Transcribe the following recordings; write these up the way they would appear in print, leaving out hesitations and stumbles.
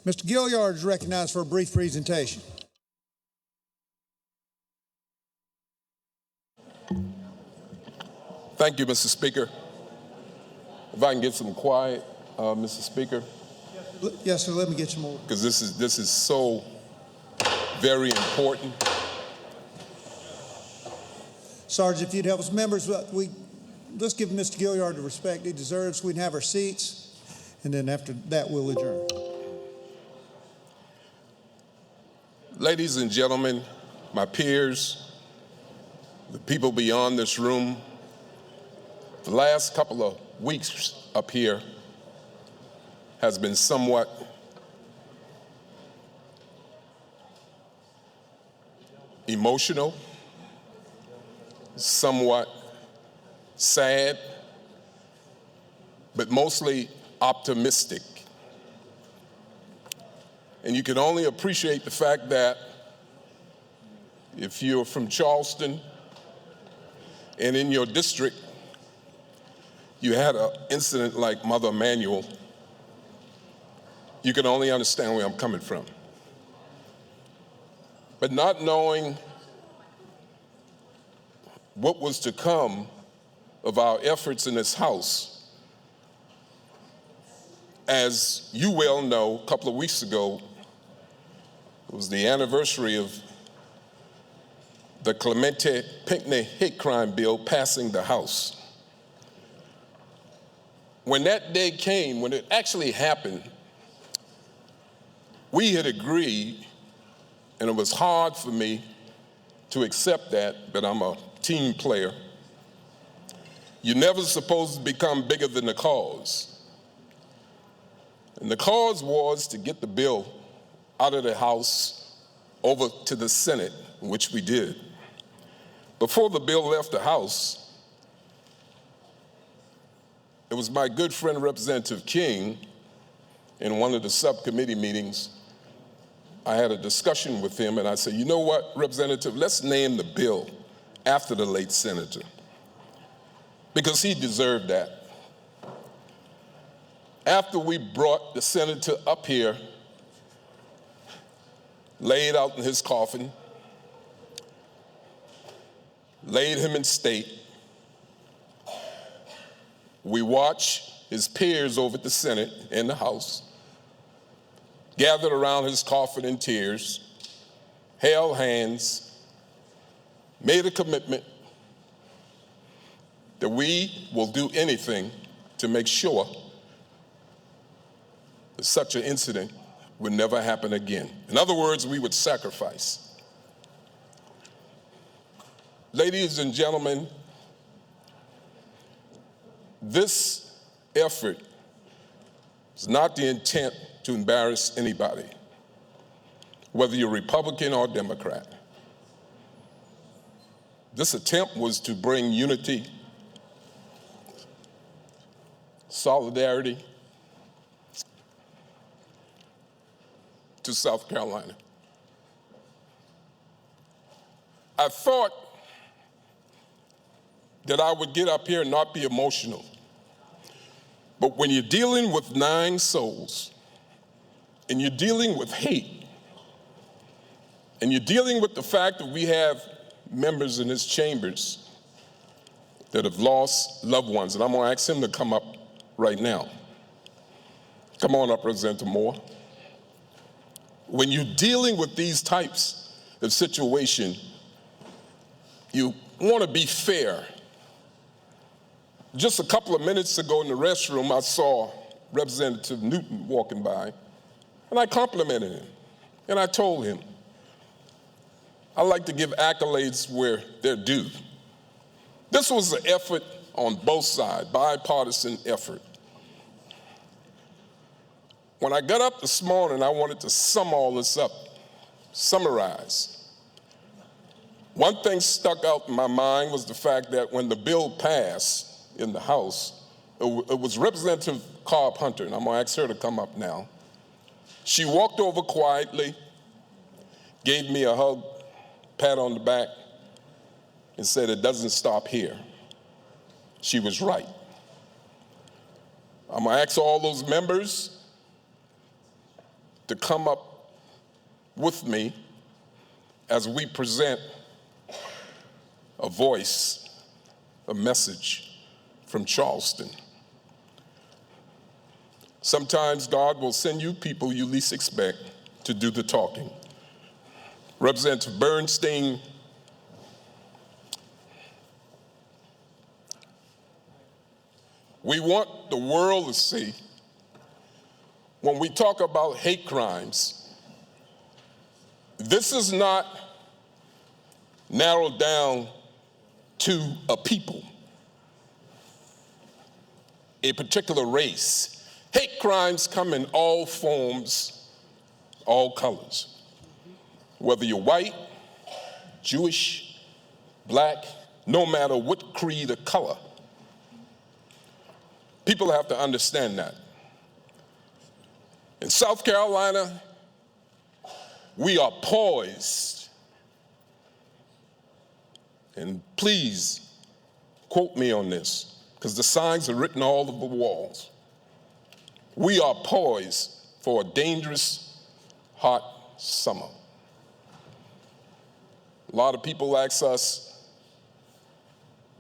Mr. Gilliard is recognized for a brief presentation. Thank you, Mr. Speaker. If I can get some quiet, Mr. Speaker. Yes, sir. Let me get some more. Because this is so very important. Sergeant, if you'd help us, members, let's give Mr. Gilliard the respect he deserves. We can have our seats, and then after that, we'll adjourn. Ladies and gentlemen, my peers, the people beyond this room, the last couple of weeks up here has been somewhat emotional, somewhat sad, but mostly optimistic. And you can only appreciate the fact that if you're from Charleston and in your district, you had an incident like Mother Emanuel, you can only understand where I'm coming from. But not knowing what was to come of our efforts in this House, as you well know, a couple of weeks ago, it was the anniversary of the Clementa Pinckney hate crime bill passing the House. When that day came, when it actually happened, we had agreed, and it was hard for me to accept that, but I'm a team player. You're never supposed to become bigger than the cause. And the cause was to get the bill out of the House over to the Senate, which we did. Before the bill left the House, it was my good friend, Representative King, in one of the subcommittee meetings. I had a discussion with him, and I said, you know what, Representative, let's name the bill after the late senator, because he deserved that. After we brought the senator up here, laid out in his coffin, laid him in state, we watched his peers over at the Senate and the House gathered around his coffin in tears, held hands, made a commitment that we will do anything to make sure that such an incident would never happen again. In other words, we would sacrifice. Ladies and gentlemen, this effort is not the intent to embarrass anybody, whether you're Republican or Democrat. This attempt was to bring unity, solidarity to South Carolina. I thought that I would get up here and not be emotional. But when you're dealing with 9 souls, and you're dealing with hate, and you're dealing with the fact that we have members in this chambers that have lost loved ones, and I'm gonna ask him to come up right now. Come on up, Representative Moore. When you're dealing with these types of situation, you wanna be fair. Just a couple of minutes ago in the restroom, I saw Representative Newton walking by, and I complimented him, and I told him, I like to give accolades where they're due. This was an effort on both sides, bipartisan effort. When I got up this morning, I wanted to sum all this up, summarize. One thing stuck out in my mind was the fact that when the bill passed in the House, it was Representative Cobb Hunter, and I'm gonna ask her to come up now. She walked over quietly, gave me a hug, pat on the back, and said, it doesn't stop here. She was right. I'm gonna ask all those members to come up with me as we present a voice, a message from Charleston. Sometimes God will send you people you least expect to do the talking. Representative Bernstein, we want the world to see when we talk about hate crimes, this is not narrowed down to a people, a particular race. Hate crimes come in all forms, all colors. Whether you're white, Jewish, black, no matter what creed or color. People have to understand that. In South Carolina, we are poised, and please quote me on this, because the signs are written all over the walls. We are poised for a dangerous, hot summer. A lot of people ask us,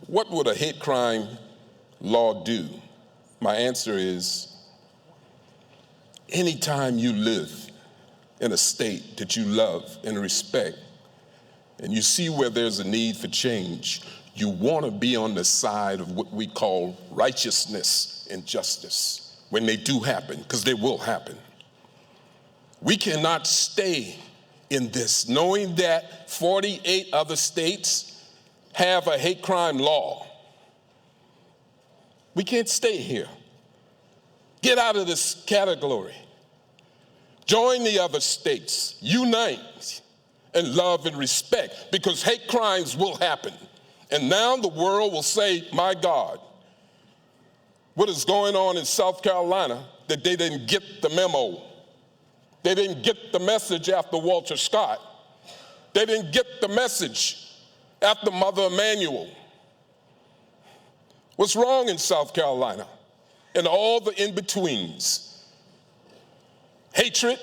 what would a hate crime law do? My answer is, anytime you live in a state that you love and respect, and you see where there's a need for change, you want to be on the side of what we call righteousness and justice when they do happen, because they will happen. We cannot stay in this knowing that 48 other states have a hate crime law. We can't stay here. Get out of this category. Join the other states. Unite and love and respect, because hate crimes will happen. And now the world will say, my God, what is going on in South Carolina that they didn't get the memo? They didn't get the message after Walter Scott. They didn't get the message after Mother Emanuel. What's wrong in South Carolina and all the in-betweens? Hatred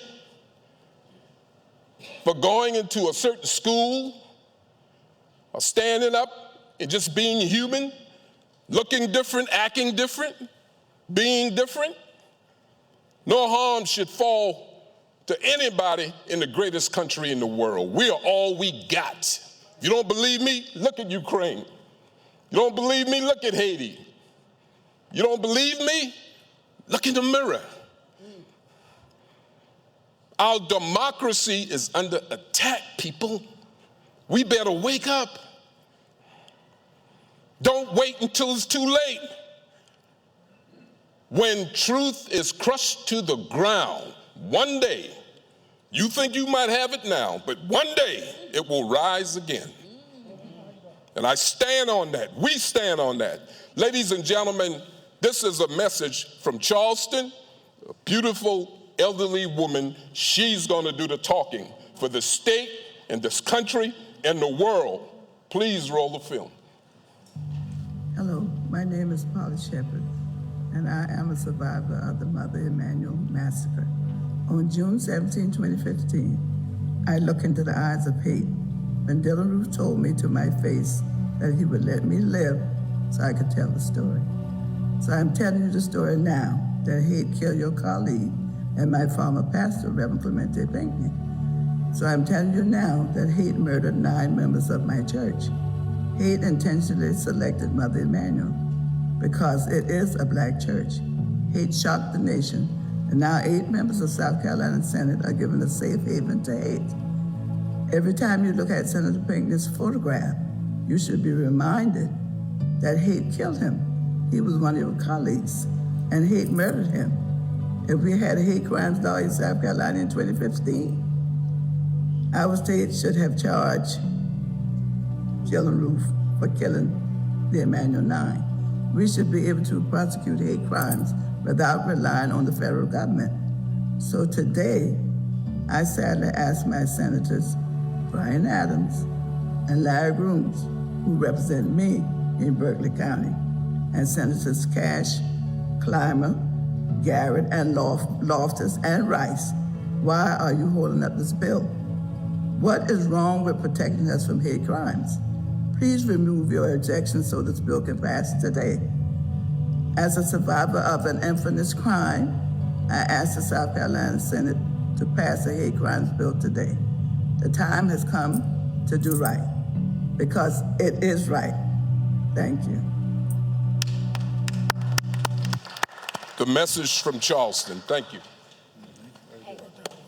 for going into a certain school or standing up and just being human, looking different, acting different, being different. No harm should fall to anybody in the greatest country in the world. We are all we got. You don't believe me? Look at Ukraine. You don't believe me? Look at Haiti. You don't believe me? Look in the mirror. Our democracy is under attack, people. We better wake up. Don't wait until it's too late. When truth is crushed to the ground, one day, you think you might have it now, but one day it will rise again. And I stand on that. We stand on that. Ladies and gentlemen, this is a message from Charleston, a beautiful elderly woman. She's going to do the talking for the state and this country and the world. Please roll the film. Hello, my name is Polly Shepard, and I am a survivor of the Mother Emanuel massacre. On June 17, 2015, I looked into the eyes of hate when Dylan Roof told me to my face that he would let me live so I could tell the story. So I'm telling you the story now that hate killed your colleague and my former pastor, Reverend Clementa Pinckney. So I'm telling you now that hate murdered 9 members of my church. Hate intentionally selected Mother Emanuel because it is a black church. Hate shocked the nation, and now 8 members of South Carolina Senate are given a safe haven to hate. Every time you look at Senator Pinckney's photograph, you should be reminded that hate killed him. He was one of your colleagues, and hate murdered him. If we had a hate crimes law in South Carolina in 2015, our state should have charged Dylan Roof for killing the Emanuel 9. We should be able to prosecute hate crimes without relying on the federal government. So today, I sadly ask my senators, Brian Adams and Larry Grooms, who represent me in Berkeley County, and Senators Cash, Clymer, Garrett, and Loftus, and Rice, Why are you holding up this bill? What is wrong with protecting us from hate crimes? Please remove your objection so this bill can pass today. As a survivor of an infamous crime, I ask the South Carolina Senate to pass a hate crimes bill today. The time has come to do right, because it is right. Thank you. The message from Charleston. Thank you.